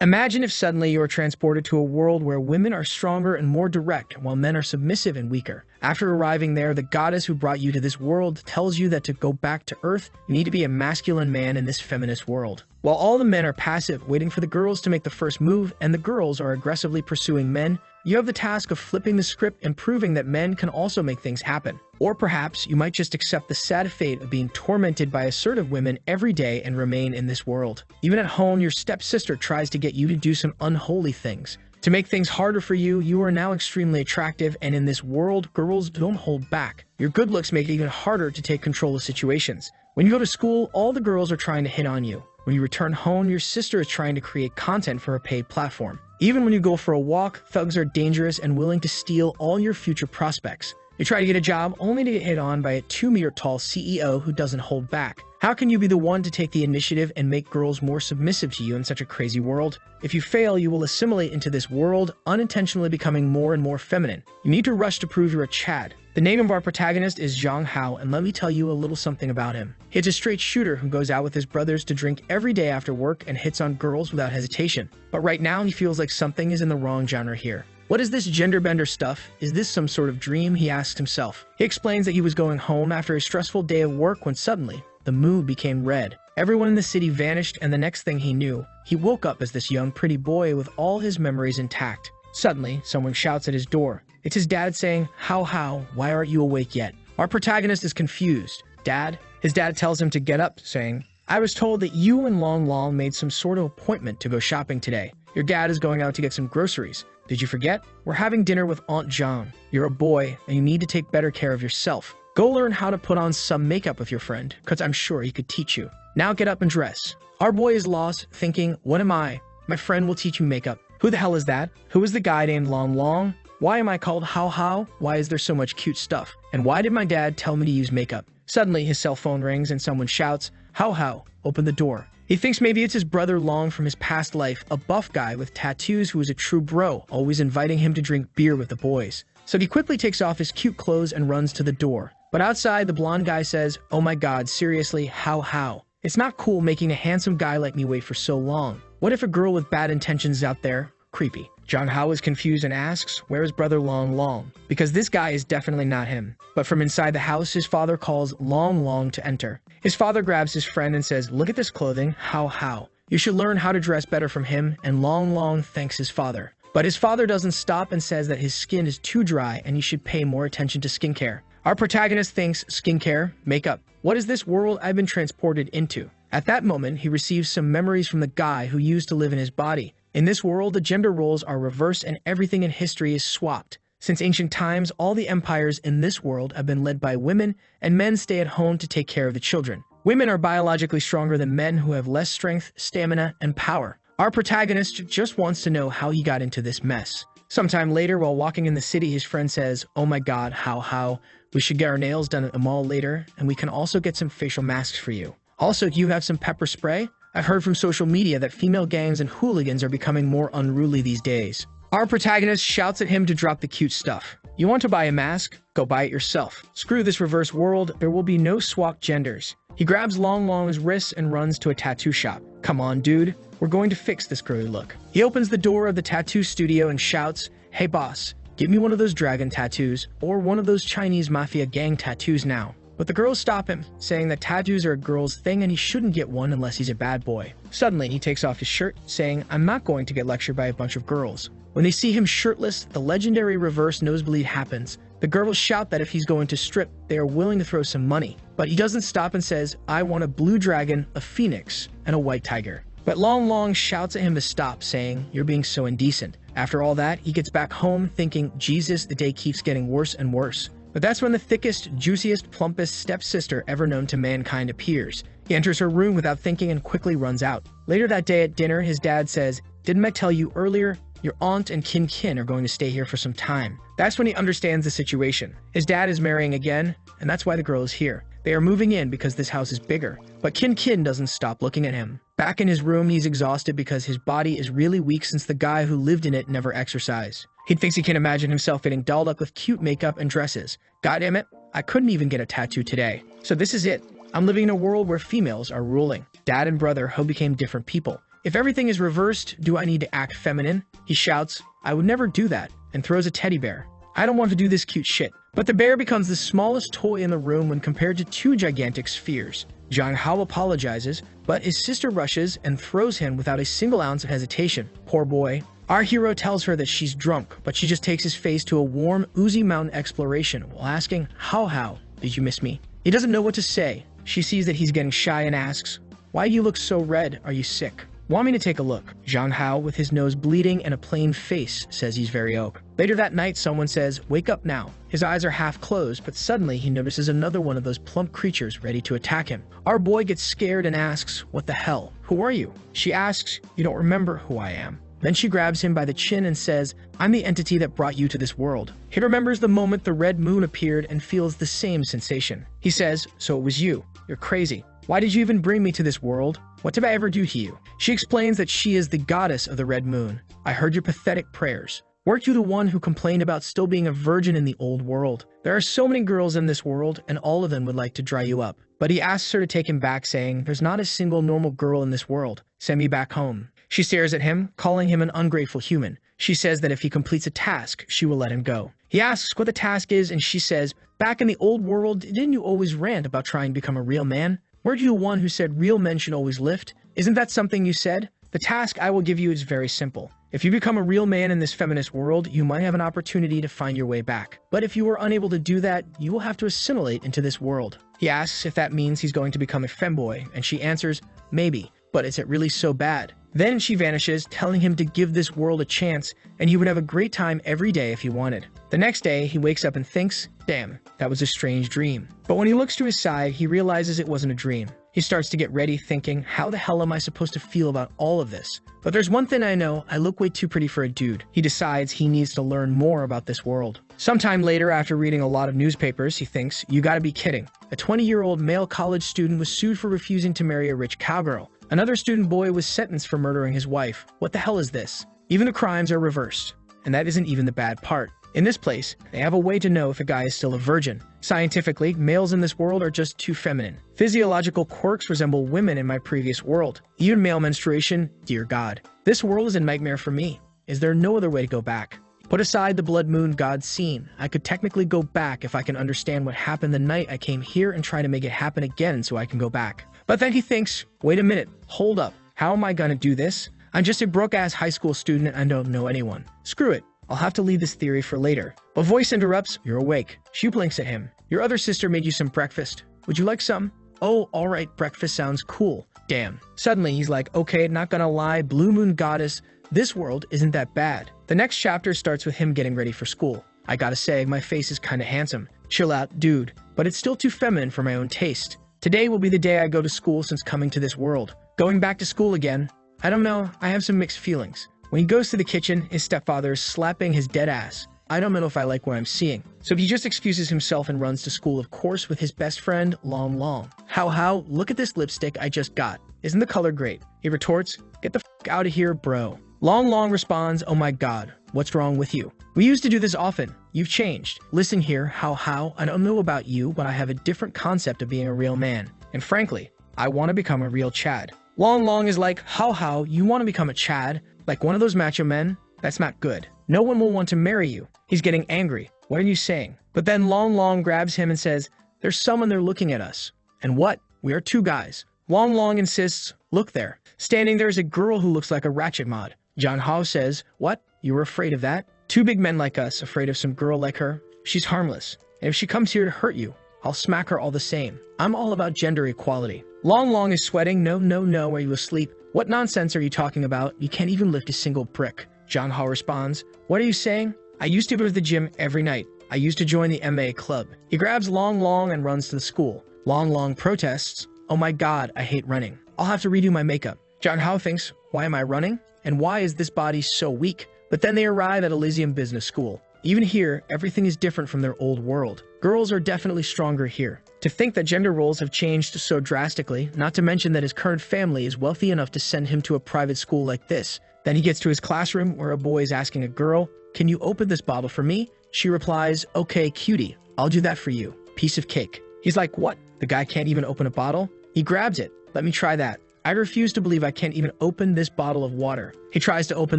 Imagine if suddenly you are transported to a world where women are stronger and more direct, while men are submissive and weaker. After arriving there, the goddess who brought you to this world tells you that to go back to Earth, you need to be a masculine man in this feminist world. While all the men are passive, waiting for the girls to make the first move, and the girls are aggressively pursuing men, you have the task of flipping the script and proving that men can also make things happen. Or perhaps you might just accept the sad fate of being tormented by assertive women every day and remain in this world. Even at home, your stepsister tries to get you to do some unholy things. To make things harder for you, you are now extremely attractive, and in this world, girls don't hold back. Your good looks make it even harder to take control of situations. When you go to school, all the girls are trying to hit on you. When you return home, your sister is trying to create content for a paid platform. Even when you go for a walk, thugs are dangerous and willing to steal all your future prospects. You try to get a job only to get hit on by a 2-meter-tall CEO who doesn't hold back. How can you be the one to take the initiative and make girls more submissive to you in such a crazy world? If you fail, you will assimilate into this world, unintentionally becoming more and more feminine. You need to rush to prove you're a Chad. The name of our protagonist is Zhang Hao, and let me tell you a little something about him. He's a straight shooter who goes out with his brothers to drink every day after work and hits on girls without hesitation. But right now, he feels like something is in the wrong genre here. What is this gender bender stuff? Is this some sort of dream? He asks himself. He explains that he was going home after a stressful day of work when suddenly, the mood became red. Everyone in the city vanished, and the next thing he knew, he woke up as this young pretty boy with all his memories intact. Suddenly, someone shouts at his door. It's his dad saying, How, why aren't you awake yet? Our protagonist is confused. Dad? His dad tells him to get up, saying, I was told that you and Long Long made some sort of appointment to go shopping today. Your dad is going out to get some groceries. Did you forget? We're having dinner with Aunt John. You're a boy, and you need to take better care of yourself. Go learn how to put on some makeup with your friend, because I'm sure he could teach you. Now get up and dress. Our boy is lost, thinking, what am I? My friend will teach me makeup. Who the hell is that? Who is the guy named Long Long? Why am I called How? Why is there so much cute stuff? And why did my dad tell me to use makeup? Suddenly, his cell phone rings and someone shouts, How, open the door. He thinks maybe it's his brother Long from his past life, a buff guy with tattoos who is a true bro, always inviting him to drink beer with the boys. So he quickly takes off his cute clothes and runs to the door. But outside, the blonde guy says, oh my god, seriously, how? It's not cool making a handsome guy like me wait for so long. What if a girl with bad intentions is out there? Creepy. Zhang Hao is confused and asks, where is brother Long? Because this guy is definitely not him. But from inside the house, his father calls Long to enter. His father grabs his friend and says, look at this clothing, how? You should learn how to dress better from him, and Long thanks his father. But his father doesn't stop and says that his skin is too dry and he should pay more attention to skincare. Our protagonist thinks, skincare, makeup. What is this world I've been transported into? At that moment, he receives some memories from the guy who used to live in his body. In this world, the gender roles are reversed and everything in history is swapped. Since ancient times, all the empires in this world have been led by women, and men stay at home to take care of the children. Women are biologically stronger than men who have less strength, stamina, and power. Our protagonist just wants to know how he got into this mess. Sometime later, while walking in the city, his friend says, oh my god, how? We should get our nails done at the mall later, and we can also get some facial masks for you. Also, do you have some pepper spray? I've heard from social media that female gangs and hooligans are becoming more unruly these days. Our protagonist shouts at him to drop the cute stuff. You want to buy a mask? Go buy it yourself. Screw this reverse world, there will be no swapped genders. He grabs Long's wrists and runs to a tattoo shop. Come on, dude. We're going to fix this girly look. He opens the door of the tattoo studio and shouts, hey boss, give me one of those dragon tattoos, or one of those Chinese mafia gang tattoos now. But the girls stop him, saying that tattoos are a girl's thing and he shouldn't get one unless he's a bad boy. Suddenly, he takes off his shirt, saying, I'm not going to get lectured by a bunch of girls. When they see him shirtless, the legendary reverse nosebleed happens. The girls shout that if he's going to strip, they are willing to throw some money. But he doesn't stop and says, I want a blue dragon, a phoenix, and a white tiger. But Long shouts at him to stop, saying, you're being so indecent. After all that, he gets back home thinking, Jesus, the day keeps getting worse and worse. But that's when the thickest, juiciest, plumpest stepsister ever known to mankind appears. He enters her room without thinking and quickly runs out. Later that day at dinner, his dad says, didn't I tell you earlier? Your aunt and Kin are going to stay here for some time. That's when he understands the situation. His dad is marrying again, and that's why the girl is here. They are moving in because this house is bigger. But Kin doesn't stop looking at him. Back in his room, he's exhausted because his body is really weak since the guy who lived in it never exercised. He thinks he can imagine himself getting dolled up with cute makeup and dresses. God damn it, I couldn't even get a tattoo today. So this is it. I'm living in a world where females are ruling. Dad and brother Ho became different people. If everything is reversed, do I need to act feminine? He shouts, I would never do that, and throws a teddy bear. I don't want to do this cute shit. But the bear becomes the smallest toy in the room when compared to two gigantic spheres. Jang Hao apologizes, but his sister rushes and throws him without a single ounce of hesitation. Poor boy. Our hero tells her that she's drunk, but she just takes his face to a warm, oozy mountain exploration while asking, How, did you miss me? He doesn't know what to say. She sees that he's getting shy and asks, Why do you look so red? Are you sick? Want me to take a look? Zhang Hao, with his nose bleeding and a plain face, says he's very oak. Later that night, someone says, Wake up now. His eyes are half closed, but suddenly he notices another one of those plump creatures ready to attack him. Our boy gets scared and asks, What the hell? Who are you? She asks, You don't remember who I am. Then she grabs him by the chin and says, I'm the entity that brought you to this world. He remembers the moment the red moon appeared and feels the same sensation. He says, So it was you. You're crazy. Why did you even bring me to this world? What did I ever do to you? She explains that she is the goddess of the red moon. I heard your pathetic prayers. Weren't you the one who complained about still being a virgin in the old world? There are so many girls in this world, and all of them would like to dry you up. But he asks her to take him back, saying, There's not a single normal girl in this world. Send me back home. She stares at him, calling him an ungrateful human. She says that if he completes a task, she will let him go. He asks what the task is, and she says, Back in the old world, didn't you always rant about trying to become a real man? Weren't you the one who said real men should always lift? Isn't that something you said? The task I will give you is very simple. If you become a real man in this feminist world, you might have an opportunity to find your way back. But if you are unable to do that, you will have to assimilate into this world. He asks if that means he's going to become a femboy, and she answers, Maybe, but is it really so bad? Then she vanishes, telling him to give this world a chance, and he would have a great time every day if he wanted. The next day, he wakes up and thinks, Damn, that was a strange dream. But when he looks to his side, he realizes it wasn't a dream. He starts to get ready, thinking, How the hell am I supposed to feel about all of this? But there's one thing I know, I look way too pretty for a dude. He decides he needs to learn more about this world. Sometime later, after reading a lot of newspapers, he thinks, You gotta be kidding. A 20-year-old male college student was sued for refusing to marry a rich cowgirl. Another student boy was sentenced for murdering his wife. What the hell is this? Even the crimes are reversed. And that isn't even the bad part. In this place, they have a way to know if a guy is still a virgin. Scientifically, males in this world are just too feminine. Physiological quirks resemble women in my previous world. Even male menstruation, dear God. This world is a nightmare for me. Is there no other way to go back? Put aside the blood moon god scene. I could technically go back if I can understand what happened the night I came here and try to make it happen again so I can go back. But then he thinks, Wait a minute, hold up. How am I gonna do this? I'm just a broke-ass high school student and I don't know anyone. Screw it. I'll have to leave this theory for later. A voice interrupts, You're awake. She blinks at him. Your other sister made you some breakfast. Would you like some? Oh, alright, breakfast sounds cool. Damn. Suddenly he's like, Okay, not gonna lie, Blue Moon Goddess, this world isn't that bad. The next chapter starts with him getting ready for school. I gotta say, my face is kinda handsome. Chill out, dude. But it's still too feminine for my own taste. Today will be the day I go to school since coming to this world. Going back to school again. I don't know, I have some mixed feelings. When he goes to the kitchen, his stepfather is slapping his dead ass. I don't know if I like what I'm seeing. So he just excuses himself and runs to school, of course, with his best friend, Long Long. How, look at this lipstick I just got. Isn't the color great? He retorts, Get the f*** out of here, bro. Long Long responds, Oh my god, what's wrong with you? We used to do this often. You've changed. Listen here, how, I don't know about you, but I have a different concept of being a real man. And frankly, I want to become a real Chad. Long Long is like, how, you want to become a Chad? Like one of those macho men? That's not good. No one will want to marry you. He's getting angry. What are you saying? But then Long Long grabs him and says, There's someone there looking at us. And what? We are two guys. Long Long insists, Look there. Standing there is a girl who looks like a ratchet mod. John Hao says, What? You were afraid of that? Two big men like us, afraid of some girl like her? She's harmless. And if she comes here to hurt you, I'll smack her all the same. I'm all about gender equality. Long Long is sweating. No, are you asleep? What nonsense are you talking about? You can't even lift a single brick. John Hao responds, What are you saying? I used to go to the gym every night. I used to join the MA club. He grabs Long Long and runs to the school. Long Long protests, Oh my god, I hate running. I'll have to redo my makeup. John Hao thinks, Why am I running? And why is this body so weak? But then they arrive at Elysium Business School. Even here, everything is different from their old world. Girls are definitely stronger here. To think that gender roles have changed so drastically, not to mention that his current family is wealthy enough to send him to a private school like this. Then he gets to his classroom where a boy is asking a girl, Can you open this bottle for me? She replies, Okay, cutie, I'll do that for you. Piece of cake. He's like, What? The guy can't even open a bottle? He grabs it. Let me try that. I refuse to believe I can't even open this bottle of water. He tries to open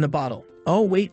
the bottle. Oh, wait.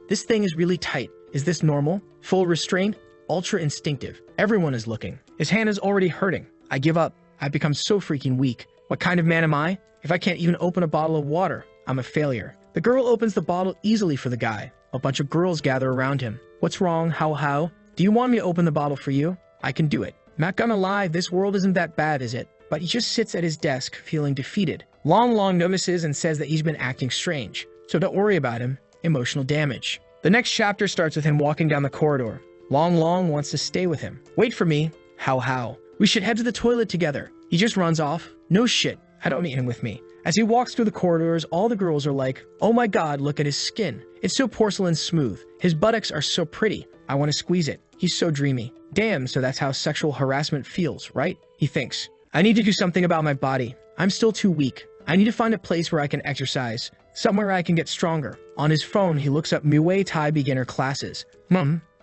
This thing is really tight. Is this normal? Full restraint? Ultra instinctive. Everyone is looking. His hand is already hurting. I give up. I've become so freaking weak. What kind of man am I? If I can't even open a bottle of water, I'm a failure. The girl opens the bottle easily for the guy. A bunch of girls gather around him. What's wrong? How? Do you want me to open the bottle for you? I can do it. Not gonna lie, this world isn't that bad, is it? But he just sits at his desk, feeling defeated. Long notices and says that he's been acting strange. So don't worry about him. Emotional damage. The next chapter starts with him walking down the corridor. Long wants to stay with him. Wait for me. How? We should head to the toilet together. He just runs off. No shit. I don't need him with me. As he walks through the corridors, all the girls are like, oh my god, look at his skin. It's so porcelain smooth. His buttocks are so pretty. I want to squeeze it. He's so dreamy. Damn, so that's how sexual harassment feels, right? He thinks. I need to do something about my body. I'm still too weak. I need to find a place where I can exercise. Somewhere I can get stronger. On his phone, he looks up Muay Thai beginner classes.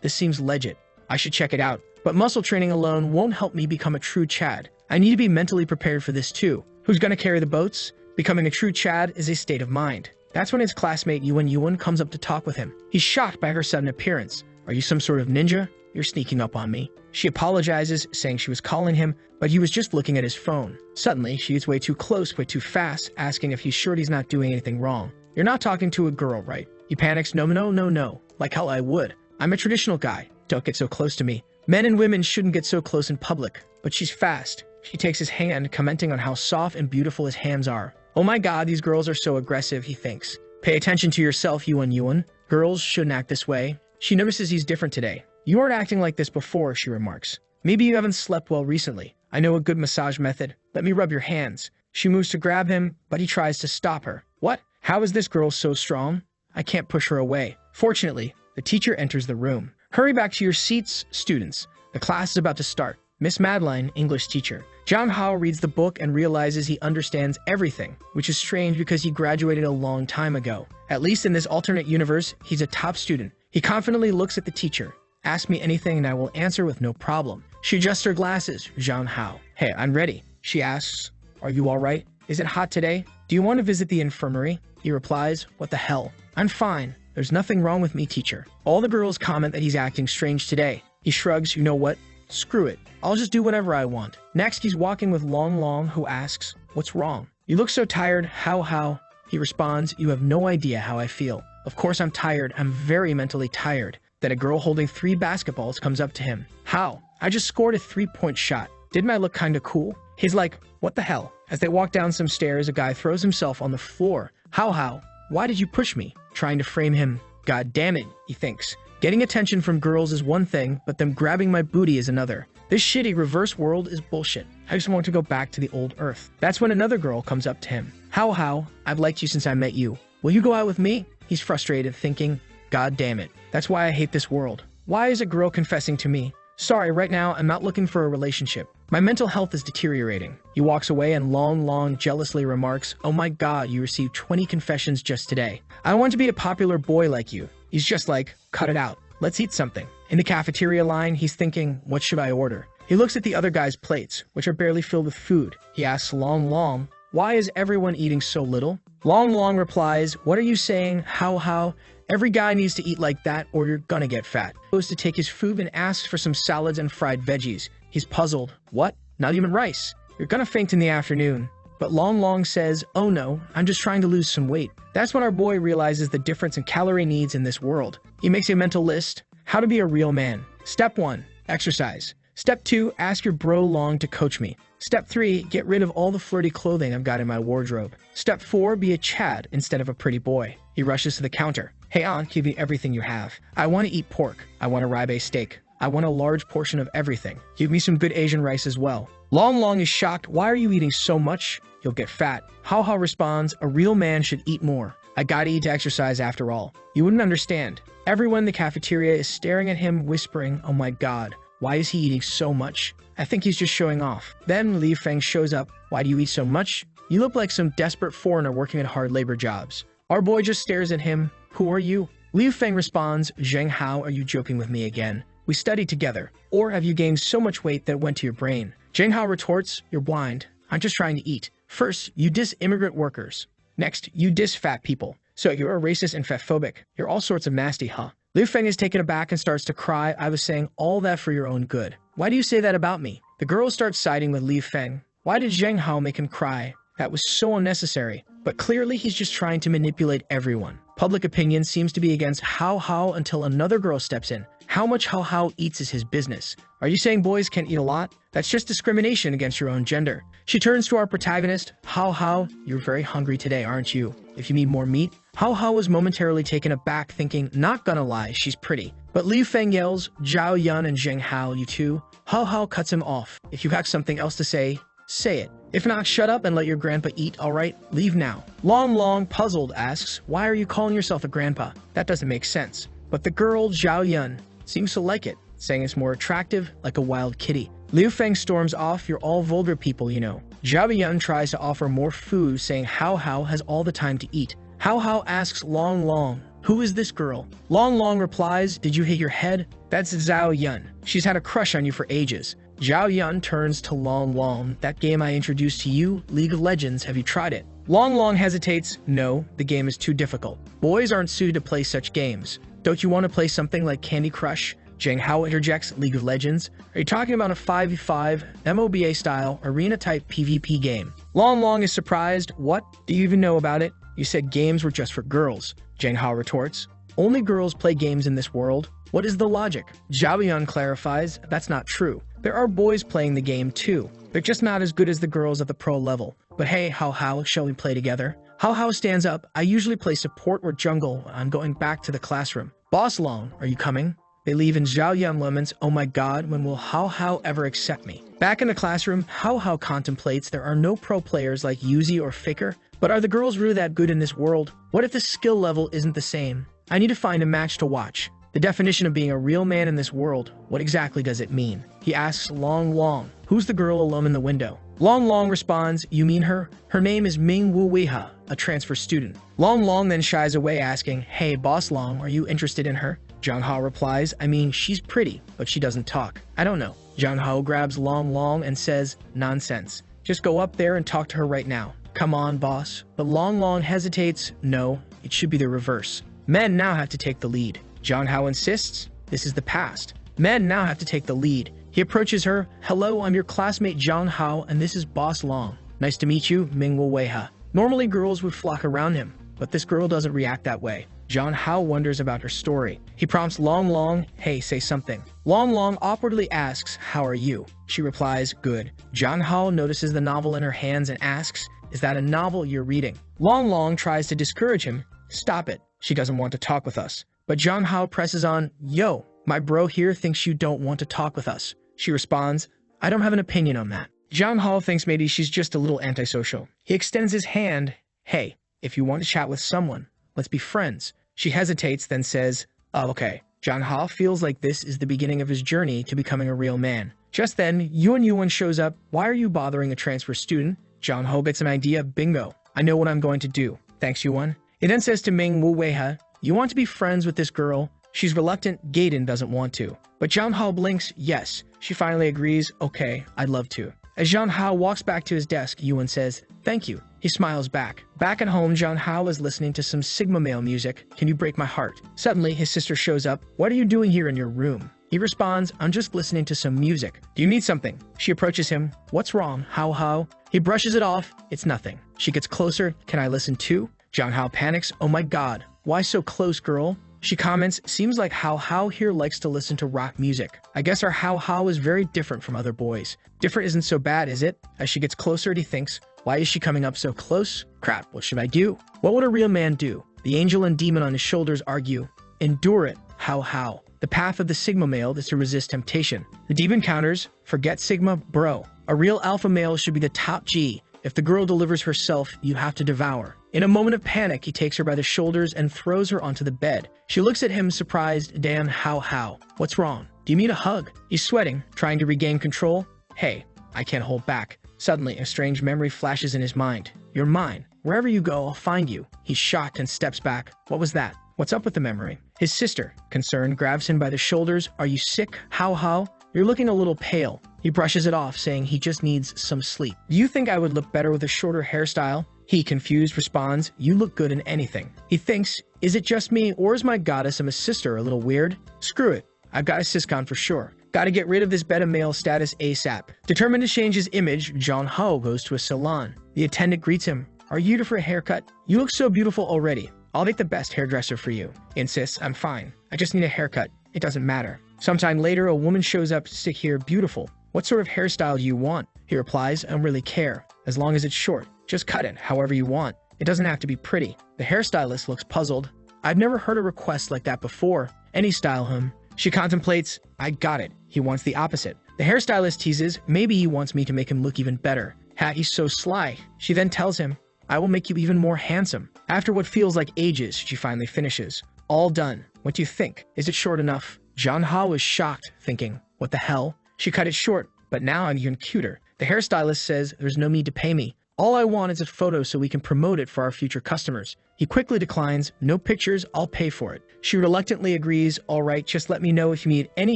This seems legit. I should check it out. But muscle training alone won't help me become a true Chad. I need to be mentally prepared for this too. Who's gonna carry the boats? Becoming a true Chad is a state of mind. That's when his classmate Yuan comes up to talk with him. He's shocked by her sudden appearance. Are you some sort of ninja? You're sneaking up on me. She apologizes, saying she was calling him, but he was just looking at his phone. Suddenly, she gets way too close, way too fast, asking if he's sure he's not doing anything wrong. You're not talking to a girl, right? He panics, no. Like hell I would. I'm a traditional guy. Don't get so close to me. Men and women shouldn't get so close in public. But she's fast. She takes his hand, commenting on how soft and beautiful his hands are. Oh my god, these girls are so aggressive, he thinks. Pay attention to yourself, Yuan. Girls shouldn't act this way. She notices he's different today. You weren't acting like this before, she remarks. Maybe you haven't slept well recently. I know a good massage method. Let me rub your hands. She moves to grab him, but he tries to stop her. What? How is this girl so strong? I can't push her away. Fortunately, the teacher enters the room. Hurry back to your seats, students. The class is about to start. Miss Madeline, English teacher. Zhang Hao reads the book and realizes he understands everything, which is strange because he graduated a long time ago. At least in this alternate universe, he's a top student. He confidently looks at the teacher. Ask me anything and I will answer with no problem. She adjusts her glasses, Zhang Hao. Hey, I'm ready. She asks, are you all right? Is it hot today? Do you want to visit the infirmary? He replies, what the hell? I'm fine. There's nothing wrong with me, teacher. All the girls comment that he's acting strange today. He shrugs, you know what? Screw it. I'll just do whatever I want. Next, he's walking with Long, who asks, what's wrong? You look so tired. How? He responds, you have no idea how I feel. Of course I'm tired. I'm very mentally tired. Then a girl holding 3 basketballs comes up to him. How? I just scored a 3-point shot. Didn't I look kinda cool? He's like, what the hell? As they walk down some stairs, a guy throws himself on the floor. How? Why did you push me? Trying to frame him. God damn it, he thinks. Getting attention from girls is one thing, but them grabbing my booty is another. This shitty reverse world is bullshit. I just want to go back to the old Earth. That's when another girl comes up to him. How? I've liked you since I met you. Will you go out with me? He's frustrated, thinking, God damn it. That's why I hate this world. Why is a girl confessing to me? Sorry, right now I'm not looking for a relationship. My mental health is deteriorating. He walks away and Long jealously remarks, oh my god, you received 20 confessions just today. I want to be a popular boy like you. He's just like, cut it out. Let's eat something. In the cafeteria line, he's thinking, what should I order? He looks at the other guy's plates, which are barely filled with food. He asks Long, why is everyone eating so little? Long replies, what are you saying? How? Every guy needs to eat like that or you're gonna get fat. He goes to take his food and asks for some salads and fried veggies. He's puzzled. What? Not even rice. You're gonna faint in the afternoon. But Long says, oh no, I'm just trying to lose some weight. That's when our boy realizes the difference in calorie needs in this world. He makes a mental list. How to be a real man. Step 1, exercise. Step 2, ask your bro Long to coach me. Step 3, get rid of all the flirty clothing I've got in my wardrobe. Step 4, be a Chad instead of a pretty boy. He rushes to the counter. Hey aunt, give me everything you have. I want to eat pork. I want a ribeye steak. I want a large portion of everything. Give me some good Asian rice as well. Long is shocked. Why are you eating so much? You'll get fat. How responds, a real man should eat more. I gotta eat to exercise after all. You wouldn't understand. Everyone in the cafeteria is staring at him, whispering, oh my god, why is he eating so much? I think he's just showing off. Then Li Feng shows up. Why do you eat so much? You look like some desperate foreigner working at hard labor jobs. Our boy just stares at him. Who are you? Li Feng responds, Zheng Hao, are you joking with me again? We studied together. Or have you gained so much weight that it went to your brain? Zheng Hao retorts, you're blind. I'm just trying to eat. First, you diss immigrant workers. Next, you diss fat people. So you're a racist and fatphobic. You're all sorts of nasty, huh? Liu Feng is taken aback and starts to cry. I was saying all that for your own good. Why do you say that about me? The girl starts siding with Liu Feng. Why did Zheng Hao make him cry? That was so unnecessary. But clearly he's just trying to manipulate everyone. Public opinion seems to be against Hao Hao until another girl steps in. How much Hao Hao eats is his business. Are you saying boys can't eat a lot? That's just discrimination against your own gender. She turns to our protagonist. Hao Hao, you're very hungry today, aren't you? If you need more meat? Hao Hao was momentarily taken aback, thinking, not gonna lie, she's pretty. But Liu Feng yells, Zhao Yun and Zheng Hao, you two. Hao Hao cuts him off. If you have something else to say it. If not, shut up and let your grandpa eat, alright? Leave now. Long Long, puzzled, asks, why are you calling yourself a grandpa? That doesn't make sense. But the girl, Zhao Yun, seems to like it, saying it's more attractive, like a wild kitty. Liu Feng storms off, you're all vulgar people, you know. Zhao Yun tries to offer more food, saying Hao Hao has all the time to eat. Hao Hao asks Long Long, who is this girl? Long Long replies, did you hit your head? That's Zhao Yun. She's had a crush on you for ages. Zhao Yun turns to Long Long. That game I introduced to you, League of Legends, have you tried it? Long Long hesitates. No, the game is too difficult. Boys aren't suited to play such games. Don't you want to play something like Candy Crush? Zheng Hao interjects, League of Legends. Are you talking about a 5v5, MOBA-style, arena-type PvP game? Long Long is surprised. What? Do you even know about it? You said games were just for girls. Zheng Hao retorts. Only girls play games in this world. What is the logic? Zhao Yun clarifies, that's not true. There are boys playing the game too. They're just not as good as the girls at the pro level. But hey, Hao Hao, shall we play together? Hao Hao stands up. I usually play support or jungle. I'm going back to the classroom. Boss Long, are you coming? They leave and Zhao Yun laments, oh my god, when will Hao Hao ever accept me? Back in the classroom, Hao Hao contemplates there are no pro players like Yuzi or Faker. But are the girls really that good in this world? What if the skill level isn't the same? I need to find a match to watch. The definition of being a real man in this world, what exactly does it mean? He asks Long Long, who's the girl alone in the window? Long Long responds, you mean her? Her name is Ming Wu Weiha, a transfer student. Long Long then shies away asking, hey Boss Long, are you interested in her? Zhang Hao replies, I mean, she's pretty, but she doesn't talk. I don't know. Zhang Hao grabs Long Long and says, nonsense. Just go up there and talk to her right now. Come on, boss. But Long Long hesitates. No, it should be the reverse. Men now have to take the lead. Zhang Hao insists, this is the past. Men now have to take the lead. He approaches her. Hello, I'm your classmate Zhang Hao, and this is Boss Long. Nice to meet you, Ming Wu Weiha. Normally girls would flock around him, but this girl doesn't react that way. Zhang Hao wonders about her story. He prompts Long Long, hey, say something. Long Long awkwardly asks, how are you? She replies, good. Zhang Hao notices the novel in her hands and asks, is that a novel you're reading? Long Long tries to discourage him. Stop it. She doesn't want to talk with us. But Zhang Hao presses on, yo, my bro here thinks you don't want to talk with us. She responds, I don't have an opinion on that. Zhang Hao thinks maybe she's just a little antisocial. He extends his hand. Hey, if you want to chat with someone, let's be friends. She hesitates, then says, oh, okay. Zhang Hao feels like this is the beginning of his journey to becoming a real man. Just then, Yuan shows up. Why are you bothering a transfer student? Zhang Hao gets an idea. Bingo. I know what I'm going to do. Thanks, Yuan. He then says to Ming Wu Weiha, you want to be friends with this girl? She's reluctant. Gaiden doesn't want to. But Zhang Hao blinks. Yes. She finally agrees. Okay, I'd love to. As Zhang Hao walks back to his desk, Yuan says, thank you. He smiles back. Back at home, Zhang Hao is listening to some Sigma male music. Can you break my heart? Suddenly, his sister shows up. What are you doing here in your room? He responds, I'm just listening to some music. Do you need something? She approaches him. What's wrong, Hao Hao? He brushes it off. It's nothing. She gets closer. Can I listen too? Zhang Hao panics. Oh my god. Why so close, girl? She comments, seems like Hao Hao here likes to listen to rock music. I guess our Hao Hao is very different from other boys. Different isn't so bad, is it? As she gets closer, he thinks, why is she coming up so close? Crap, what should I do? What would a real man do? The angel and demon on his shoulders argue, endure it, Hao Hao. The path of the Sigma male is to resist temptation. The demon counters, forget Sigma, bro. A real alpha male should be the top G. If the girl delivers herself, you have to devour. In a moment of panic, he takes her by the shoulders and throws her onto the bed. She looks at him surprised. Damn, Hao. What's wrong? Do you need a hug? He's sweating, trying to regain control. Hey, I can't hold back. Suddenly, a strange memory flashes in his mind. You're mine. Wherever you go, I'll find you. He's shocked and steps back. What was that? What's up with the memory? His sister, concerned, grabs him by the shoulders. Are you sick, Hao? you're looking a little pale. He brushes it off, saying he just needs some sleep. Do you think I would look better with a shorter hairstyle? He, confused, responds, you look good in anything. He thinks, is it just me, or is my goddess and my sister a little weird? Screw it. I've got a siscon for sure. Gotta get rid of this beta male status ASAP. Determined to change his image, John Ho goes to a salon. The attendant greets him. Are you here for a haircut? You look so beautiful already. I'll make the best hairdresser for you. He insists, I'm fine. I just need a haircut. It doesn't matter. Sometime later, a woman shows up to stick here beautiful. What sort of hairstyle do you want? He replies, I don't really care. As long as it's short. Just cut it however you want. It doesn't have to be pretty. The hairstylist looks puzzled. I've never heard a request like that before. Any style him. She contemplates, I got it. He wants the opposite. The hairstylist teases, maybe he wants me to make him look even better. He's so sly. She then tells him, I will make you even more handsome. After what feels like ages, she finally finishes. All done. What do you think? Is it short enough? John Ha is shocked, thinking, what the hell? She cut it short, but now I'm even cuter. The hairstylist says, there's no need to pay me. All I want is a photo so we can promote it for our future customers. He quickly declines, no pictures, I'll pay for it. She reluctantly agrees, all right, just let me know if you need any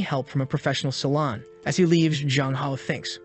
help from a professional salon. As he leaves, John Ho thinks,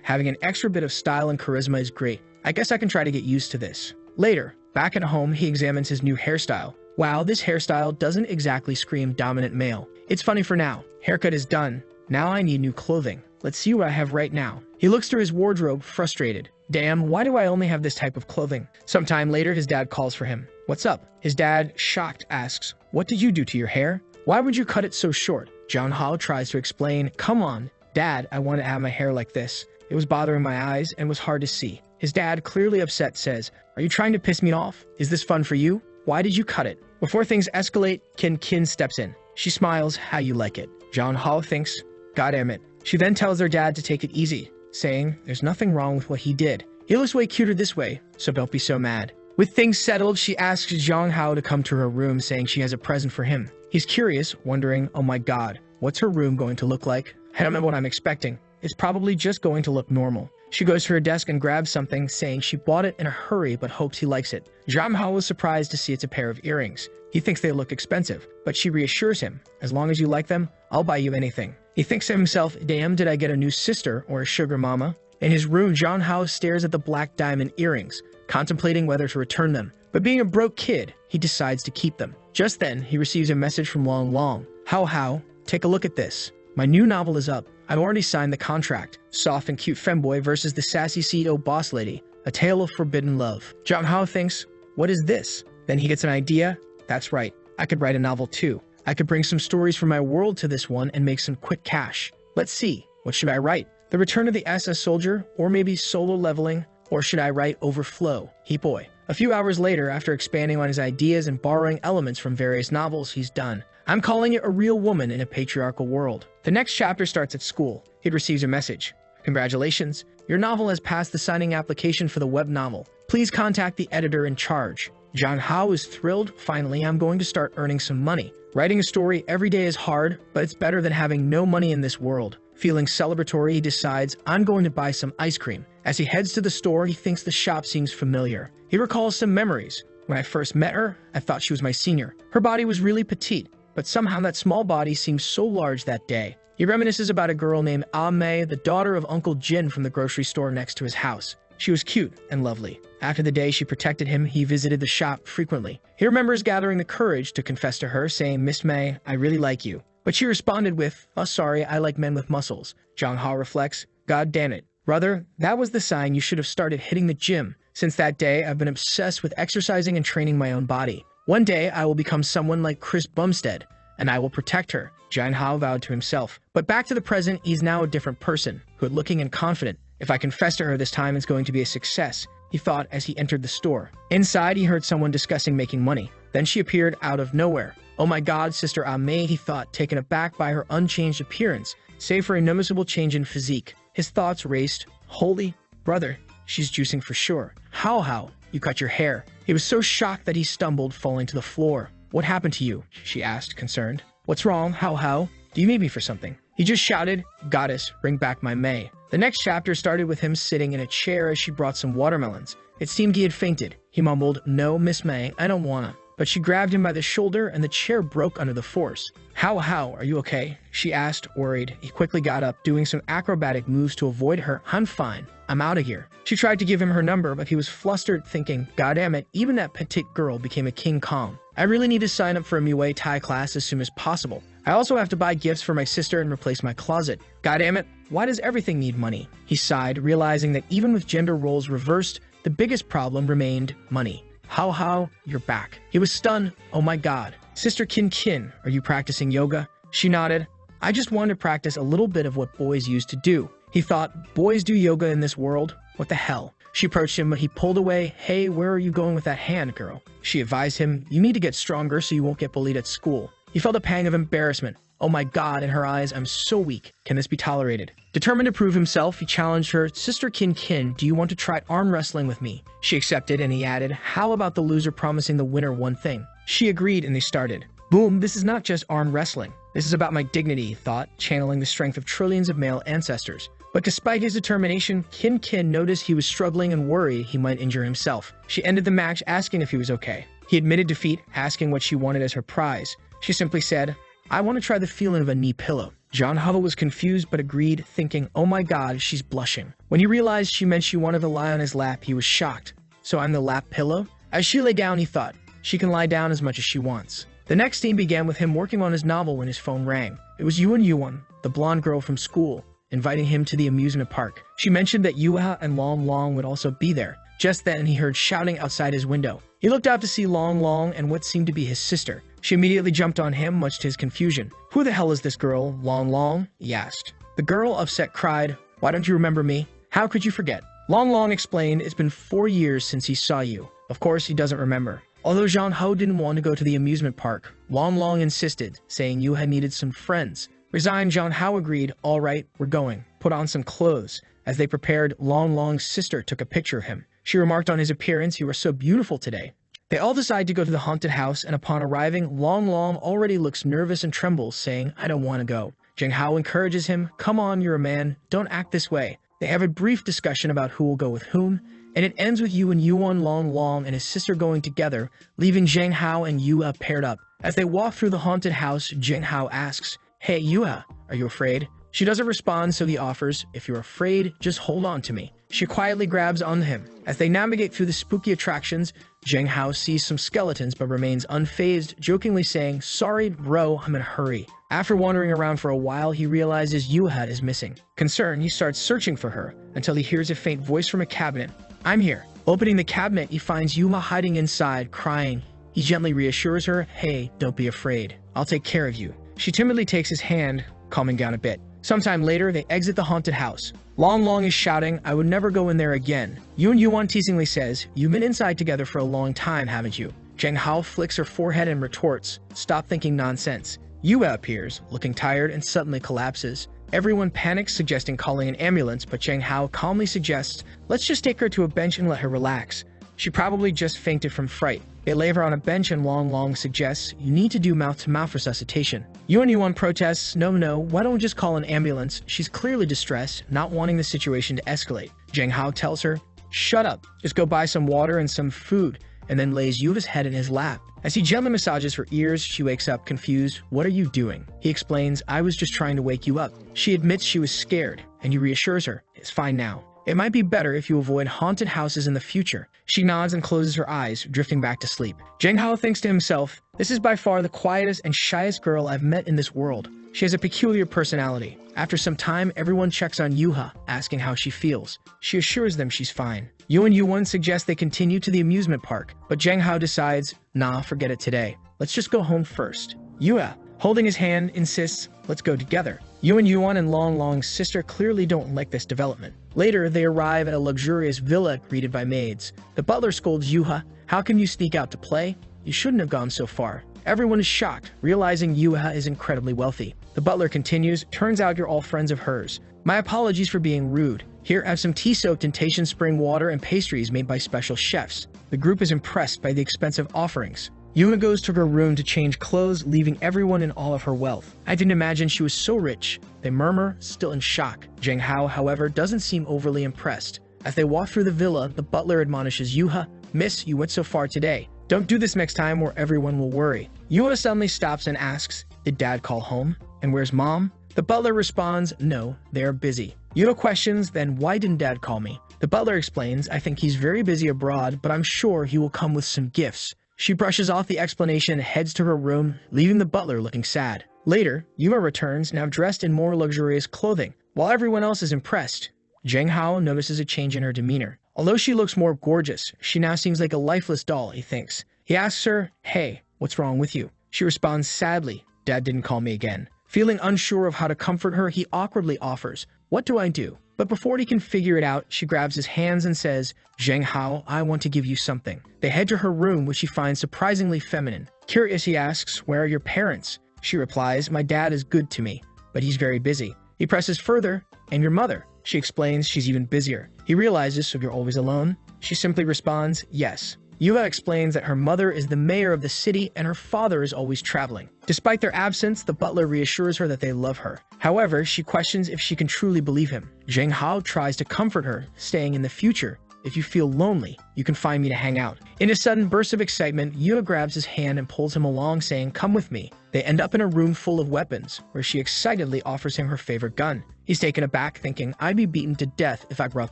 having an extra bit of style and charisma is great. I guess I can try to get used to this. Later, back at home, he examines his new hairstyle. Wow, this hairstyle doesn't exactly scream dominant male. It's funny for now. Haircut is done. Now I need new clothing. Let's see what I have right now. He looks through his wardrobe, frustrated. Damn, why do I only have this type of clothing? Sometime later, his dad calls for him. What's up? His dad, shocked, asks, what did you do to your hair? Why would you cut it so short? John Ho tries to explain, come on, Dad, I want to have my hair like this. It was bothering my eyes and was hard to see. His dad, clearly upset, says, are you trying to piss me off? Is this fun for you? Why did you cut it? Before things escalate, Kin steps in. She smiles, how you like it. John Ho thinks, God damn it. She then tells their dad to take it easy, saying, there's nothing wrong with what he did. He looks way cuter this way, so don't be so mad. With things settled, she asks Zhang Hao to come to her room, saying she has a present for him. He's curious, wondering, oh my god, what's her room going to look like? I don't know what I'm expecting. It's probably just going to look normal. She goes to her desk and grabs something, saying she bought it in a hurry but hopes he likes it. Zhang Hao was surprised to see it's a pair of earrings. He thinks they look expensive, but she reassures him, as long as you like them, I'll buy you anything. He thinks to himself, damn, did I get a new sister or a sugar mama? In his room, Zhang Hao stares at the black diamond earrings, contemplating whether to return them. But being a broke kid, he decides to keep them. Just then, he receives a message from Long Long. How, take a look at this. My new novel is up. I've already signed the contract. Soft and cute femboy versus the sassy CEO boss lady. A tale of forbidden love. Zhang Hao thinks, what is this? Then he gets an idea. That's right. I could write a novel too. I could bring some stories from my world to this one and make some quick cash. Let's see. What should I write? The Return of the SS Soldier? Or maybe Solo Leveling? Or should I write Overflow? He boy. A few hours later, after expanding on his ideas and borrowing elements from various novels, he's done. I'm calling it A Real Woman in a Patriarchal World. The next chapter starts at school. He receives a message. Congratulations. Your novel has passed the signing application for the web novel. Please contact the editor in charge. Zhang Hao is thrilled. Finally, I'm going to start earning some money. Writing a story every day is hard, but it's better than having no money in this world. Feeling celebratory, he decides, I'm going to buy some ice cream. As he heads to the store, he thinks the shop seems familiar. He recalls some memories. When I first met her, I thought she was my senior. Her body was really petite, but somehow that small body seemed so large that day. He reminisces about a girl named Mei, the daughter of Uncle Jin from the grocery store next to his house. She was cute and lovely. After the day she protected him, he visited the shop frequently. He remembers gathering the courage to confess to her, saying, Miss May, I really like you. But she responded with, oh sorry, I like men with muscles. Zhang Hao reflects, God damn it. Brother, that was the sign you should have started hitting the gym. Since that day, I've been obsessed with exercising and training my own body. One day, I will become someone like Chris Bumstead, and I will protect her. Zhang Hao vowed to himself. But back to the present, he's now a different person, good-looking and confident. If I confess to her this time, it's going to be a success, he thought as he entered the store. Inside, he heard someone discussing making money. Then she appeared out of nowhere. Oh my god, Sister Mei, he thought, taken aback by her unchanged appearance, save for a noticeable change in physique. His thoughts raced. Holy brother, she's juicing for sure. How, you cut your hair. He was so shocked that he stumbled, falling to the floor. What happened to you? She asked, concerned. What's wrong, how? Do you need me for something? He just shouted, Goddess, bring back my May. The next chapter started with him sitting in a chair as she brought some watermelons. It seemed he had fainted. He mumbled, no, Miss May, I don't wanna. but she grabbed him by the shoulder and the chair broke under the force. How, are you okay? She asked, worried. He quickly got up, doing some acrobatic moves to avoid her. I'm fine. I'm out of here. She tried to give him her number, but he was flustered, thinking, God damn it, even that petite girl became a King Kong. I really need to sign up for a Muay Thai class as soon as possible. I also have to buy gifts for my sister and replace my closet. God damn it, why does everything need money? He sighed, realizing that even with gender roles reversed, the biggest problem remained money. How, you're back. He was stunned. Oh my God. Sister Kin, are you practicing yoga? She nodded. I just wanted to practice a little bit of what boys used to do. He thought, boys do yoga in this world? What the hell? She approached him, but he pulled away. Hey, where are you going with that hand, girl? She advised him, you need to get stronger so you won't get bullied at school. He felt a pang of embarrassment. Oh my God, in her eyes, I'm so weak. Can this be tolerated? Determined to prove himself, he challenged her, Sister Kin, do you want to try arm wrestling with me? She accepted, and he added, how about the loser promising the winner one thing? She agreed, and they started. Boom, this is not just arm wrestling. This is about my dignity, he thought, channeling the strength of trillions of male ancestors. But despite his determination, Kin noticed he was struggling and worried he might injure himself. She ended the match asking if he was okay. He admitted defeat, asking what she wanted as her prize. She simply said, I want to try the feeling of a knee pillow. John Hubble was confused but agreed, thinking, oh my God, she's blushing. When he realized she meant she wanted to lie on his lap, he was shocked. So I'm the lap pillow? As she lay down, he thought, she can lie down as much as she wants. The next scene began with him working on his novel when his phone rang. It was Yuan, the blonde girl from school, inviting him to the amusement park. She mentioned that Yuha and Long would also be there. Just then, he heard shouting outside his window. He looked out to see Long and what seemed to be his sister. She immediately jumped on him, much to his confusion. Who the hell is this girl, Long? He asked. The girl, upset, cried, why don't you remember me? How could you forget? Long explained, it's been 4 years since he saw you. Of course, he doesn't remember. Although Jean Ho didn't want to go to the amusement park, Long insisted, saying you had needed some friends. Resigned, Jean Ho agreed, all right, we're going. Put on some clothes. As they prepared, Long's sister took a picture of him. She remarked on his appearance, you are so beautiful today. They all decide to go to the haunted house, and upon arriving, Long already looks nervous and trembles, saying, I don't want to go. Jing Hao encourages him, come on, you're a man, don't act this way. They have a brief discussion about who will go with whom, and it ends with Yu and Yuan Long and his sister going together, leaving Zheng Hao and Yua paired up. As they walk through the haunted house, Zheng Hao asks, hey Yua, are you afraid? She doesn't respond, so he offers, if you're afraid, just hold on to me. She quietly grabs onto him. As they navigate through the spooky attractions, Zheng Hao sees some skeletons but remains unfazed, jokingly saying, sorry bro, I'm in a hurry. After wandering around for a while, he realizes Yuha is missing. Concerned, he starts searching for her, until he hears a faint voice from a cabinet. I'm here. Opening the cabinet, he finds Yuha hiding inside, crying. He gently reassures her, hey, don't be afraid. I'll take care of you. She timidly takes his hand, calming down a bit. Sometime later, they exit the haunted house. Long is shouting, I would never go in there again. Yuan teasingly says, you've been inside together for a long time, haven't you? Zheng Hao flicks her forehead and retorts, stop thinking nonsense. Yua appears, looking tired, and suddenly collapses. Everyone panics, suggesting calling an ambulance, but Zheng Hao calmly suggests, let's just take her to a bench and let her relax. She probably just fainted from fright. They lay her on a bench and Long suggests, you need to do mouth-to-mouth resuscitation. Yuan protests, no, why don't we just call an ambulance? She's clearly distressed, not wanting the situation to escalate. Zheng Hao tells her, shut up, just go buy some water and some food, and then lays Yuva's head in his lap. As he gently massages her ears, she wakes up confused. What are you doing? He explains, I was just trying to wake you up. She admits she was scared, and he reassures her, it's fine now. It might be better if you avoid haunted houses in the future. She nods and closes her eyes, drifting back to sleep. Zheng Hao thinks to himself, this is by far the quietest and shyest girl I've met in this world. She has a peculiar personality. After some time, everyone checks on Yuha, asking how she feels. She assures them she's fine. Yuan suggests they continue to the amusement park, but Zheng Hao decides, nah, forget it today. Let's just go home first. Yua, holding his hand, insists, let's go together. Yuan and Long's sister clearly don't like this development. Later, they arrive at a luxurious villa greeted by maids. The butler scolds Yuha, how can you sneak out to play? You shouldn't have gone so far. Everyone is shocked, realizing Yuha is incredibly wealthy. The butler continues, turns out you're all friends of hers. My apologies for being rude. Here, have some tea soaked in Taishan spring water and pastries made by special chefs. The group is impressed by the expensive offerings. Yuha goes to her room to change clothes, leaving everyone in awe of her wealth. I didn't imagine she was so rich. They murmur, still in shock. Zheng Hao, however, doesn't seem overly impressed. As they walk through the villa, the butler admonishes Yuha, Miss, you went so far today. Don't do this next time or everyone will worry. Yua suddenly stops and asks, did dad call home? And where's mom? The butler responds, no, they're busy. Yua questions, then why didn't dad call me? The butler explains, I think he's very busy abroad, but I'm sure he will come with some gifts. She brushes off the explanation and heads to her room, leaving the butler looking sad. Later, Yuma returns, now dressed in more luxurious clothing. While everyone else is impressed, Zheng Hao notices a change in her demeanor. Although she looks more gorgeous, she now seems like a lifeless doll, he thinks. He asks her, hey, what's wrong with you? She responds sadly, Dad didn't call me again. Feeling unsure of how to comfort her, he awkwardly offers, what do I do? But before he can figure it out, she grabs his hands and says, Zheng Hao, I want to give you something. They head to her room, which she finds surprisingly feminine. Curious, he asks, where are your parents? She replies, my dad is good to me, but he's very busy. He presses further, and your mother? She explains she's even busier. He realizes, so you're always alone? She simply responds, yes. Yua explains that her mother is the mayor of the city and her father is always traveling. Despite their absence, the butler reassures her that they love her. However, she questions if she can truly believe him. Zheng Hao tries to comfort her, saying in the future, if you feel lonely, you can find me to hang out. In a sudden burst of excitement, Yua grabs his hand and pulls him along, saying, come with me. They end up in a room full of weapons, where she excitedly offers him her favorite gun. He's taken aback, thinking, I'd be beaten to death if I brought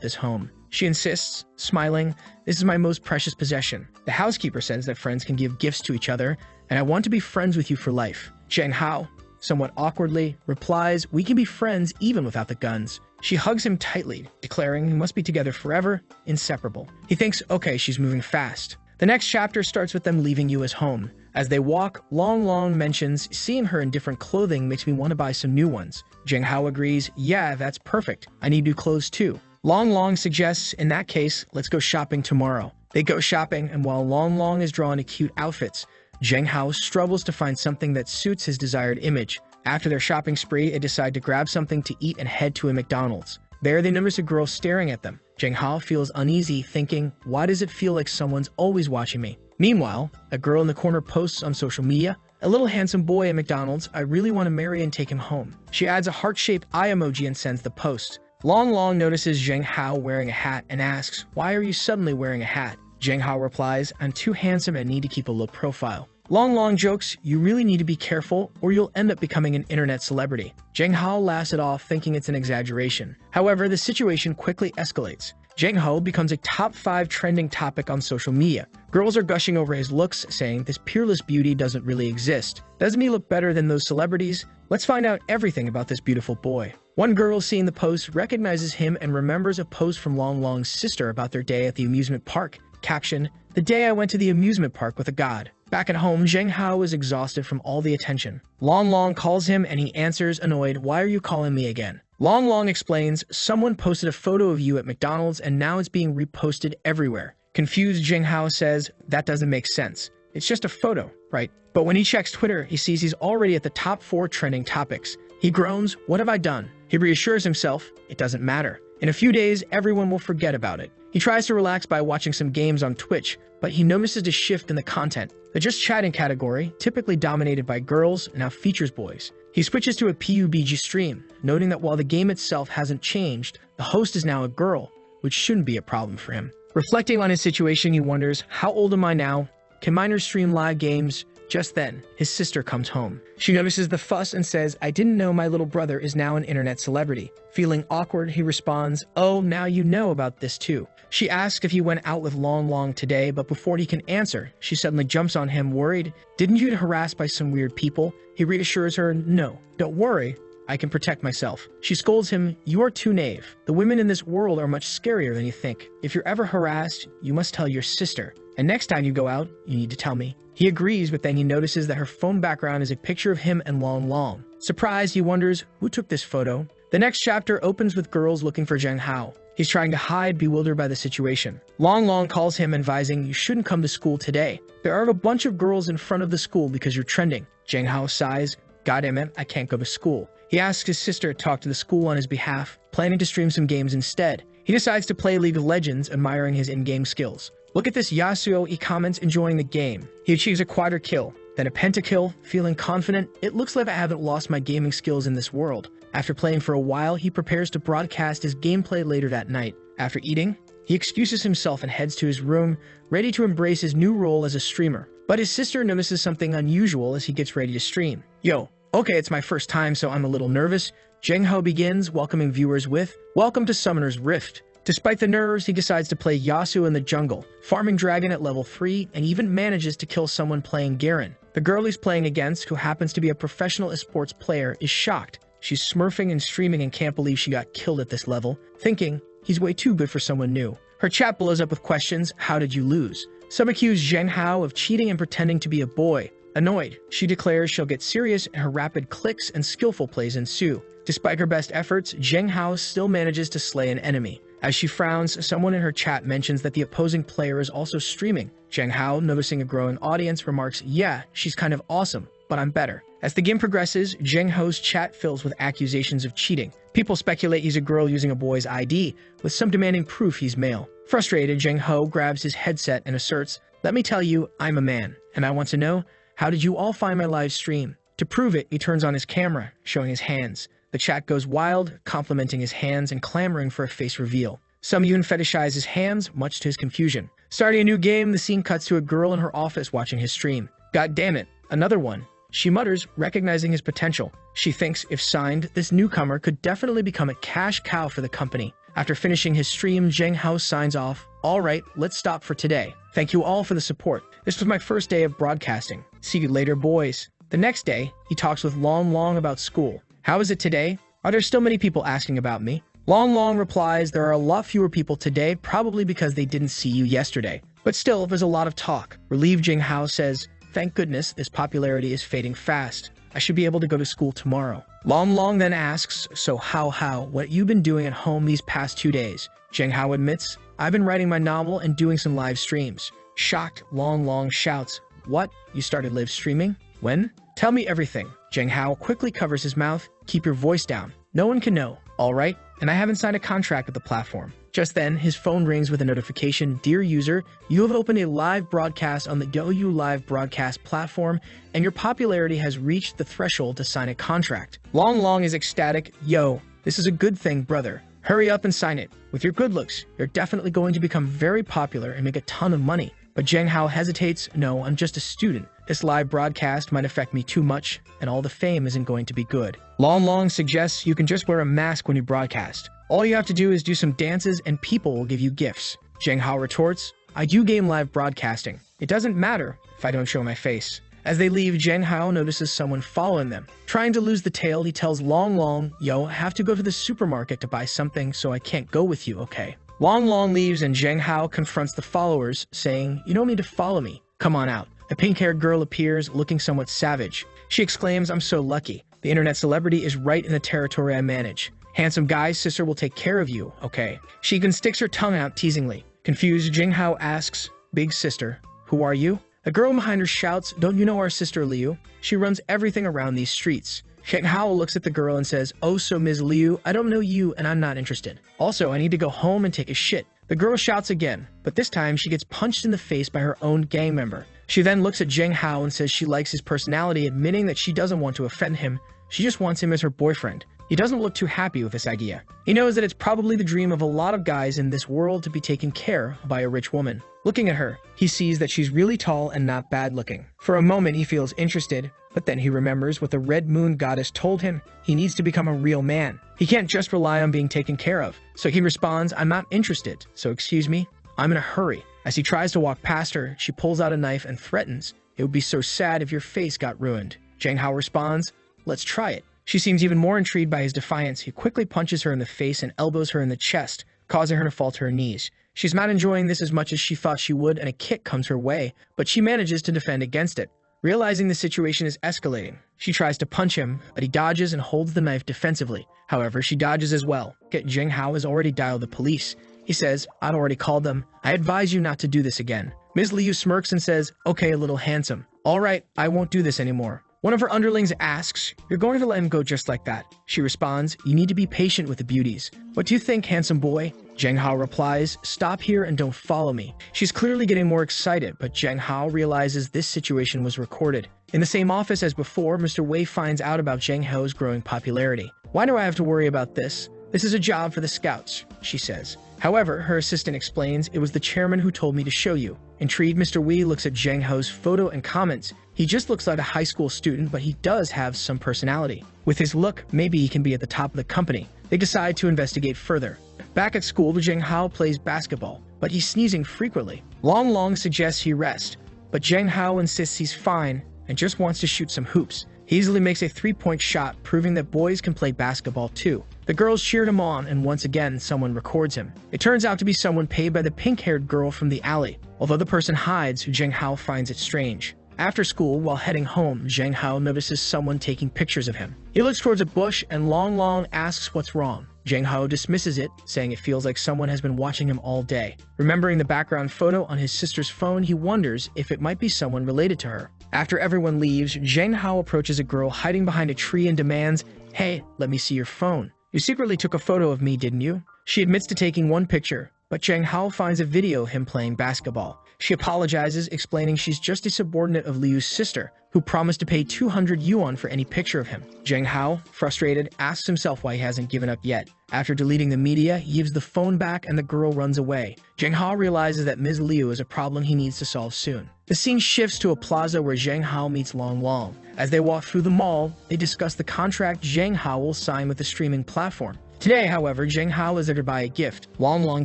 this home. She insists, smiling, this is my most precious possession. The housekeeper says that friends can give gifts to each other, and I want to be friends with you for life. Zheng Hao, somewhat awkwardly, replies, we can be friends even without the guns. She hugs him tightly, declaring we must be together forever, inseparable. He thinks, okay, she's moving fast. The next chapter starts with them leaving Yua's home. As they walk, Long mentions, seeing her in different clothing makes me want to buy some new ones. Zheng Hao agrees, yeah, that's perfect. I need new clothes too. Long suggests, in that case, let's go shopping tomorrow. They go shopping, and while Long is drawn to cute outfits, Zheng Hao struggles to find something that suits his desired image. After their shopping spree, they decide to grab something to eat and head to a McDonald's. There, they notice a girl staring at them. Zheng Hao feels uneasy, thinking, why does it feel like someone's always watching me? Meanwhile, a girl in the corner posts on social media, a little handsome boy at McDonald's, I really want to marry and take him home. She adds a heart-shaped eye emoji and sends the post. Long notices Zheng Hao wearing a hat and asks, why are you suddenly wearing a hat? Zheng Hao replies, I'm too handsome and need to keep a low profile. Long jokes, you really need to be careful or you'll end up becoming an internet celebrity. Zheng Hao laughs it off, thinking it's an exaggeration. However, the situation quickly escalates. Zheng Hao becomes a top 5 trending topic on social media. Girls are gushing over his looks, saying this peerless beauty doesn't really exist. Doesn't he look better than those celebrities? Let's find out everything about this beautiful boy. One girl seeing the post recognizes him and remembers a post from Long's sister about their day at the amusement park. Caption, the day I went to the amusement park with a god. Back at home, Zheng Hao is exhausted from all the attention. Long calls him and he answers, annoyed, why are you calling me again? Long explains, someone posted a photo of you at McDonald's and now it's being reposted everywhere. Confused, Zheng Hao says, that doesn't make sense. It's just a photo, right? But when he checks Twitter, he sees he's already at the top 4 trending topics. He groans, what have I done? He reassures himself, it doesn't matter. In a few days, everyone will forget about it. He tries to relax by watching some games on Twitch, but he notices a shift in the content. The just chatting category, typically dominated by girls, now features boys. He switches to a PUBG stream, noting that while the game itself hasn't changed, the host is now a girl, which shouldn't be a problem for him. Reflecting on his situation, he wonders, how old am I now? Can minors stream live games? Just then, his sister comes home. She notices the fuss and says, I didn't know my little brother is now an internet celebrity. Feeling awkward, he responds, oh, now you know about this too. She asks if he went out with Long today, but before he can answer, she suddenly jumps on him, worried. Didn't you get harassed by some weird people? He reassures her, no, don't worry. I can protect myself. She scolds him, you are too naive. The women in this world are much scarier than you think. If you're ever harassed, you must tell your sister. And next time you go out, you need to tell me. He agrees, but then he notices that her phone background is a picture of him and Long. Surprised, he wonders, who took this photo? The next chapter opens with girls looking for Zheng Hao. He's trying to hide, bewildered by the situation. Long calls him, advising, you shouldn't come to school today. There are a bunch of girls in front of the school because you're trending. Zheng Hao sighs, goddamn it, I can't go to school. He asks his sister to talk to the school on his behalf, planning to stream some games instead. He decides to play League of Legends, admiring his in-game skills. Look at this Yasuo, he comments, enjoying the game. He achieves a quadra kill, then a pentakill, feeling confident. It looks like I haven't lost my gaming skills in this world. After playing for a while, he prepares to broadcast his gameplay later that night. After eating, He excuses himself and heads to his room, ready to embrace his new role as a streamer. But his sister notices something unusual as he gets ready to stream. Yo, okay, it's my first time, so I'm a little nervous. Jeng Ho begins, welcoming viewers with, "Welcome to Summoner's Rift." Despite the nerves, he decides to play Yasuo in the jungle, farming dragon at level 3, and even manages to kill someone playing Garen. The girl he's playing against, who happens to be a professional esports player, is shocked. She's smurfing and streaming and can't believe she got killed at this level, thinking he's way too good for someone new. Her chat blows up with questions, "How did you lose?" Some accuse Zheng Hao of cheating and pretending to be a boy. Annoyed, she declares she'll get serious and her rapid clicks and skillful plays ensue. Despite her best efforts, Zheng Hao still manages to slay an enemy. As she frowns, someone in her chat mentions that the opposing player is also streaming. Zheng Hao, noticing a growing audience, remarks, "Yeah, she's kind of awesome, but I'm better." As the game progresses, Zheng Ho's chat fills with accusations of cheating. People speculate he's a girl using a boy's ID, with some demanding proof he's male. Frustrated, Zheng Ho grabs his headset and asserts, "Let me tell you, I'm a man, and I want to know, how did you all find my live stream?" To prove it, he turns on his camera, showing his hands. The chat goes wild, complimenting his hands and clamoring for a face reveal. Some even fetishize his hands, much to his confusion. Starting a new game, the scene cuts to a girl in her office watching his stream. "God damn it, another one," she mutters, recognizing his potential. She thinks, if signed, this newcomer could definitely become a cash cow for the company. After finishing his stream, Zheng Hao signs off, "All right, let's stop for today. Thank you all for the support. This was my first day of broadcasting. See you later, boys." The next day, he talks with Long Long about school. "How is it today? Are there still many people asking about me?" Long Long replies, "There are a lot fewer people today, probably because they didn't see you yesterday. But still, there's a lot of talk." Relieved, Zheng Hao says, "Thank goodness this popularity is fading fast. I should be able to go to school tomorrow." Long Long then asks, "So how, what you been doing at home these past 2 days?" Zheng Hao admits, "I've been writing my novel and doing some live streams." Shocked, Long Long shouts, "What? You started live streaming? When? Tell me everything." Zheng Hao quickly covers his mouth, "Keep your voice down. No one can know. All right? And I haven't signed a contract with the platform." Just then, his phone rings with a notification, "Dear user, you have opened a live broadcast on the DouYu Live Broadcast platform, and your popularity has reached the threshold to sign a contract." Long Long is ecstatic, "Yo, this is a good thing, brother. Hurry up and sign it. With your good looks, you're definitely going to become very popular and make a ton of money." But Zheng Hao hesitates, "No, I'm just a student. This live broadcast might affect me too much, and all the fame isn't going to be good." Long Long suggests you can just wear a mask when you broadcast. All you have to do is do some dances and people will give you gifts. Zheng Hao retorts, "I do game live broadcasting. It doesn't matter if I don't show my face." As they leave, Zheng Hao notices someone following them. Trying to lose the tail, he tells Long Long, "Yo, I have to go to the supermarket to buy something, so I can't go with you, okay?" Long Long leaves and Zheng Hao confronts the followers, saying, "You don't need to follow me. Come on out." A pink-haired girl appears, looking somewhat savage. She exclaims, "I'm so lucky. The internet celebrity is right in the territory I manage. Handsome guy's sister will take care of you, okay?" She even sticks her tongue out teasingly. Confused, Zheng Hao asks, "Big sister, who are you?" A girl behind her shouts, "Don't you know our sister Liu? She runs everything around these streets." Zheng Hao looks at the girl and says, "Oh, so Ms. Liu, I don't know you and I'm not interested. Also, I need to go home and take a shit." The girl shouts again, but this time she gets punched in the face by her own gang member. She then looks at Zheng Hao and says she likes his personality, admitting that she doesn't want to offend him. She just wants him as her boyfriend. He doesn't look too happy with this idea. He knows that it's probably the dream of a lot of guys in this world to be taken care of by a rich woman. Looking at her, he sees that she's really tall and not bad looking. For a moment, he feels interested, but then he remembers what the Red Moon Goddess told him. He needs to become a real man. He can't just rely on being taken care of. So he responds, "I'm not interested, so excuse me, I'm in a hurry." As he tries to walk past her, she pulls out a knife and threatens, "It would be so sad if your face got ruined." Zheng Hao responds, "Let's try it." She seems even more intrigued by his defiance. He quickly punches her in the face and elbows her in the chest, causing her to fall to her knees. She's not enjoying this as much as she thought she would, and a kick comes her way, but she manages to defend against it. Realizing the situation is escalating, she tries to punch him, but he dodges and holds the knife defensively. However, she dodges as well. Zheng Hao has already dialed the police. He says, "I'd already called them. I advise you not to do this again." Ms. Liu smirks and says, "Okay, a little handsome. All right, I won't do this anymore." One of her underlings asks, "You're going to let him go just like that?" She responds, "You need to be patient with the beauties. What do you think, handsome boy?" Zheng Hao replies, "Stop here and don't follow me." She's clearly getting more excited, but Zheng Hao realizes this situation was recorded. In the same office as before, Mr. Wei finds out about Zheng Hao's growing popularity. "Why do I have to worry about this? This is a job for the scouts." she says. However, her assistant explains it was the chairman who told me to show you. Intrigued, Mr. Wei looks at Zheng Hao's photo and comments. He just looks like a high school student, but he does have some personality. With his look, maybe he can be at the top of the company. They decide to investigate further. Back at school, Zheng Hao plays basketball, but he's sneezing frequently. Long Long suggests he rest, but Zheng Hao insists he's fine and just wants to shoot some hoops. He easily makes a three-point shot, proving that boys can play basketball too. The girls cheered him on, and once again, someone records him. It turns out to be someone paid by the pink-haired girl from the alley. Although the person hides, Zheng Hao finds it strange. After school, while heading home, Zheng Hao notices someone taking pictures of him. He looks towards a bush, and Long Long asks what's wrong. Zheng Hao dismisses it, saying it feels like someone has been watching him all day. Remembering the background photo on his sister's phone, he wonders if it might be someone related to her. After everyone leaves, Zheng Hao approaches a girl hiding behind a tree and demands, "Hey, let me see your phone. You secretly took a photo of me, didn't you?" She admits to taking one picture, but Zheng Hao finds a video of him playing basketball. She apologizes, explaining she's just a subordinate of Liu's sister, who promised to pay 200 yuan for any picture of him. Zheng Hao, frustrated, asks himself why he hasn't given up yet. After deleting the media, he gives the phone back and the girl runs away. Zheng Hao realizes that Ms. Liu is a problem he needs to solve soon. The scene shifts to a plaza where Zheng Hao meets Long Long. As they walk through the mall, they discuss the contract Zheng Hao will sign with the streaming platform. Today, however, Zheng Hao is there to buy a gift. Long Long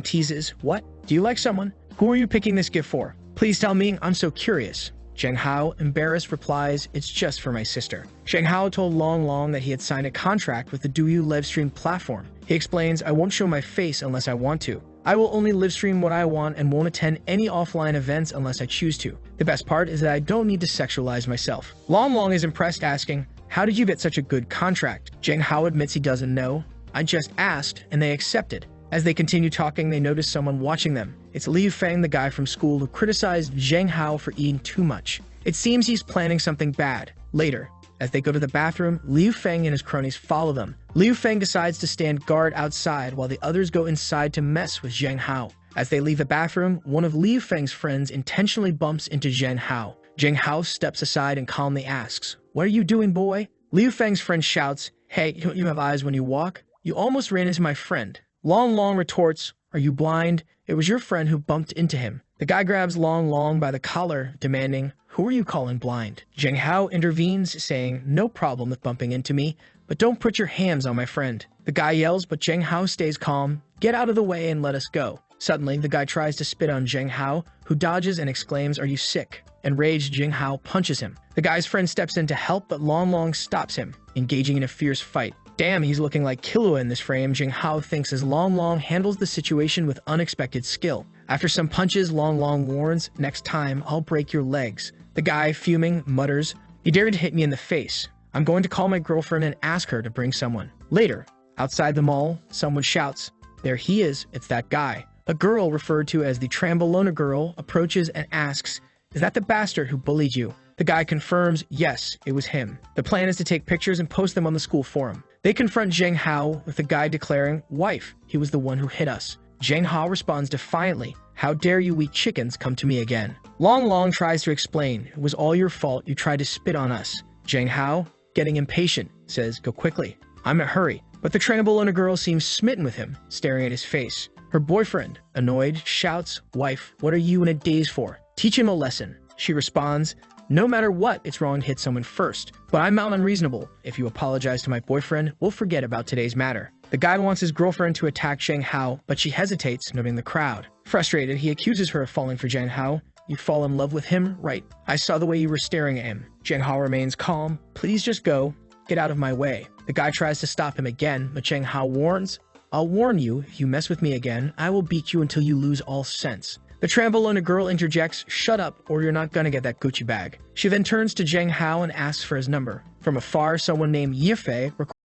teases, "What? Do you like someone? Who are you picking this gift for? Please tell me, I'm so curious." Zheng Hao, embarrassed, replies, "It's just for my sister." Zheng Hao told Long Long that he had signed a contract with the Douyu livestream platform. He explains, "I won't show my face unless I want to. I will only livestream what I want and won't attend any offline events unless I choose to. The best part is that I don't need to sexualize myself." Long Long is impressed, asking, "How did you get such a good contract?" Zheng Hao admits he doesn't know. "I just asked, and they accepted." As they continue talking, they notice someone watching them. It's Liu Feng, the guy from school who criticized Zheng Hao for eating too much. It seems he's planning something bad. Later, as they go to the bathroom, Liu Feng and his cronies follow them. Liu Feng decides to stand guard outside while the others go inside to mess with Zheng Hao. As they leave the bathroom, one of Liu Feng's friends intentionally bumps into Zheng Hao. Zheng Hao steps aside and calmly asks, "What are you doing, boy?" Liu Feng's friend shouts, "Hey, don't you have eyes when you walk? You almost ran into my friend." Long Long retorts, "Are you blind? It was your friend who bumped into him." The guy grabs Long Long by the collar, demanding, "Who are you calling blind?" Zheng Hao intervenes, saying, "No problem with bumping into me, but don't put your hands on my friend." The guy yells, but Zheng Hao stays calm. "Get out of the way and let us go." Suddenly, the guy tries to spit on Zheng Hao, who dodges and exclaims, "Are you sick?" Enraged, Zheng Hao punches him. The guy's friend steps in to help, but Long Long stops him, engaging in a fierce fight. Damn, he's looking like Killua in this frame, Zheng Hao thinks as Long Long handles the situation with unexpected skill. After some punches, Long Long warns, "Next time, I'll break your legs." The guy, fuming, mutters, "You dared to hit me in the face. I'm going to call my girlfriend and ask her to bring someone." Later, outside the mall, someone shouts, "There he is, it's that guy." A girl, referred to as the Trambolona girl, approaches and asks, "Is that the bastard who bullied you?" The guy confirms, yes, it was him. The plan is to take pictures and post them on the school forum. They confront Zheng Hao, with the guy declaring, "Wife, he was the one who hit us." Zheng Hao responds defiantly, "How dare you weak chickens come to me again?" Long Long tries to explain, "It was all your fault, you tried to spit on us." Zheng Hao, getting impatient, says, "Go quickly, I'm in a hurry." But the Trambolona girl seems smitten with him, staring at his face. Her boyfriend, annoyed, shouts, "Wife, what are you in a daze for? Teach him a lesson." She responds, "No matter what, it's wrong to hit someone first. But I'm not unreasonable. If you apologize to my boyfriend, we'll forget about today's matter." The guy wants his girlfriend to attack Zheng Hao, but she hesitates, noting the crowd. Frustrated, he accuses her of falling for Zheng Hao. "You fall in love with him? Right. I saw the way you were staring at him." Zheng Hao remains calm. "Please just go. Get out of my way." The guy tries to stop him again, but Zheng Hao warns, "I'll warn you, if you mess with me again, I will beat you until you lose all sense." The Trambolona girl interjects, "Shut up, or you're not gonna get that Gucci bag." She then turns to Zheng Hao and asks for his number. From afar, someone named Yifei